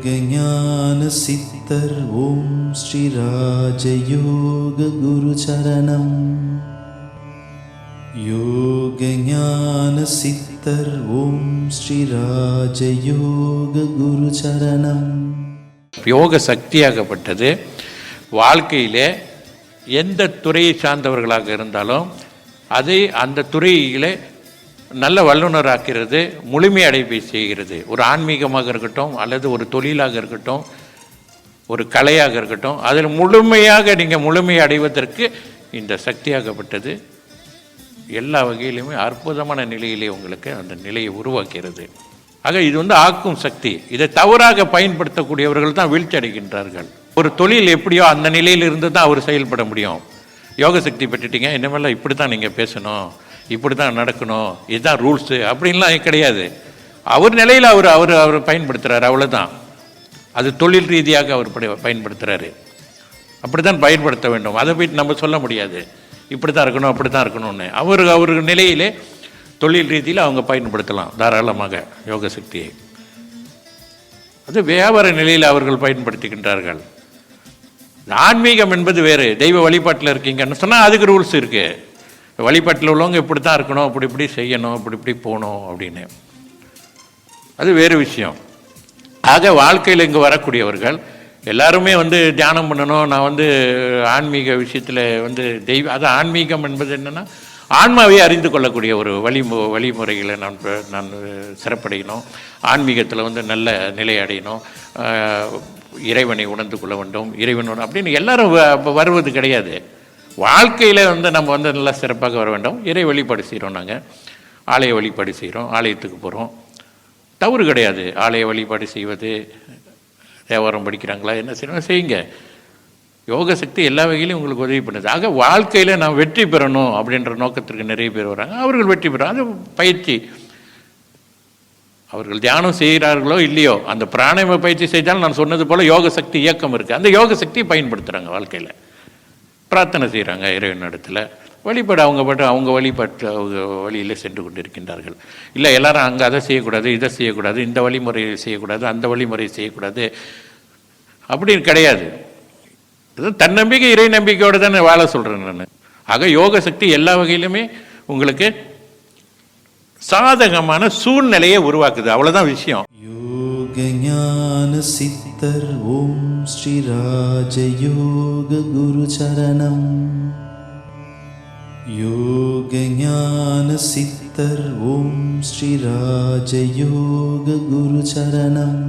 ஞான சித்தர் ஓம் ஸ்ரீ ராஜயோக குரு சரணம். யோக ஞான சித்தர் ஓம் ஸ்ரீ ராஜயோக குரு சரணம். யோக சக்தியாகப்பட்டது வாழ்க்கையிலே எந்த துறையை சார்ந்தவர்களாக இருந்தாலும் அதை அந்த துறையிலே நல்ல வல்லுநராக்கிறது, முழுமையடைவை செய்கிறது. ஒரு ஆன்மீகமாக இருக்கட்டும், அல்லது ஒரு தொழிலாக இருக்கட்டும், ஒரு கலையாக இருக்கட்டும், அதில் முழுமையாக நீங்கள் முழுமையை அடைவதற்கு இந்த சக்தியாகப்பட்டது எல்லா வகையிலுமே அற்புதமான நிலையிலே உங்களுக்கு அந்த நிலையை உருவாக்கிறது. ஆக இது ஆக்கும் சக்தி. இதை தவறாக பயன்படுத்தக்கூடியவர்கள் தான் வீழ்ச்சி அடைகின்றார்கள். ஒரு தொழில் எப்படியோ அந்த நிலையில் இருந்து தான் அவர் செயல்பட முடியும். யோக சக்தி பெற்றுட்டீங்க, இனிமேல் இப்படி தான் நீங்கள் பேசணும், இப்படி தான் நடக்கணும், இதுதான் ரூல்ஸு அப்படின்லாம் கிடையாது. அவர் நிலையில் அவர் அவர் அவர் பயன்படுத்துகிறார், அவ்வளோதான். அது தொழில் ரீதியாக அவர் பயன்படுத்துகிறாரு. அப்படி தான் பயன்படுத்த வேண்டும். அதை போய் நம்ம சொல்ல முடியாது இப்படி தான் இருக்கணும் அப்படி தான் இருக்கணும்னு. அவர் நிலையிலே தொழில் ரீதியில் அவங்க பயன்படுத்தலாம் தாராளமாக யோக சக்தியை. அது வியாபார நிலையில் அவர்கள் பயன்படுத்துகின்றார்கள். ஆன்மீகம் என்பது வேறு. தெய்வ வழிபாட்டில் இருக்கீங்கன்னு சொன்னால் அதுக்கு ரூல்ஸ் இருக்குது. வழிபாட்டில் உள்ளவங்க இப்படி தான் இருக்கணும், இப்படி இப்படி செய்யணும், இப்படி இப்படி போகணும் அப்படின்னு. அது வேறு விஷயம். ஆக வாழ்க்கையில் இங்கே வரக்கூடியவர்கள் எல்லாருமே தியானம் பண்ணணும். நான் ஆன்மீக விஷயத்தில் அது ஆன்மீகம் என்பது என்னென்னா ஆன்மாவை அறிந்து கொள்ளக்கூடிய ஒரு வழிமுறைகளை நான் சிறப்படையணும். ஆன்மீகத்தில் நல்ல நிலை அடையணும், இறைவனை உணர்ந்து கொள்ள வேண்டும், இறைவனோட அப்படின்னு எல்லாரும் வருவது கிடையாது. வாழ்க்கையில் நம்ம நல்லா சிறப்பாக வர வேண்டும். இறை வழிபாடு செய்கிறோம், நாங்கள் ஆலய வழிபாடு செய்கிறோம், ஆலயத்துக்கு போகிறோம், தவறு கிடையாது. ஆலய வழிபாடு செய்வது, தேவாரம் படிக்கிறாங்களா, என்ன செய்யணும் செய்யுங்க. யோக சக்தி எல்லா வகையிலும் உங்களுக்கு உதவி பண்ணுது. ஆக வாழ்க்கையில் நான் வெற்றி பெறணும் அப்படின்ற நோக்கத்திற்கு நிறைய பேர் வராங்க. அவர்கள் வெற்றி பெறும், அது பயிற்சி. அவர்கள் தியானம் செய்கிறார்களோ இல்லையோ, அந்த பிராணாயாம பயிற்சி செய்தாலும் நான் சொன்னது போல் யோக சக்தி இயக்கம் இருக்குது. அந்த யோக சக்தியை பயன்படுத்துகிறாங்க வாழ்க்கையில். பிரார்த்தனை செய்கிறாங்க இறைவன் இடத்துல, வழிபாடு அவங்க வழிபாட்டு அவங்க வழியில் சென்று கொண்டு இருக்கின்றார்கள். இல்லை எல்லாரும் அங்கே அதை செய்யக்கூடாது, இதை செய்யக்கூடாது, இந்த வழிமுறையை செய்யக்கூடாது, அந்த வழிமுறையை செய்யக்கூடாது அப்படின்னு கிடையாது. இது தன்னம்பிக்கை இறை நம்பிக்கையோடு தான் வாழ சொல்கிறேன் நான். ஆக யோக சக்தி எல்லா வகையிலுமே உங்களுக்கு சாதகமான சூழ்நிலையை உருவாக்குது, அவ்வளோதான் விஷயம். யோக ஞான சித்தர் ஓம் ஸ்ரீ ராஜயோக குரு சரணம். யோக ஞான சித்தர் ஓம் ஸ்ரீ ராஜயோக குரு சரணம்.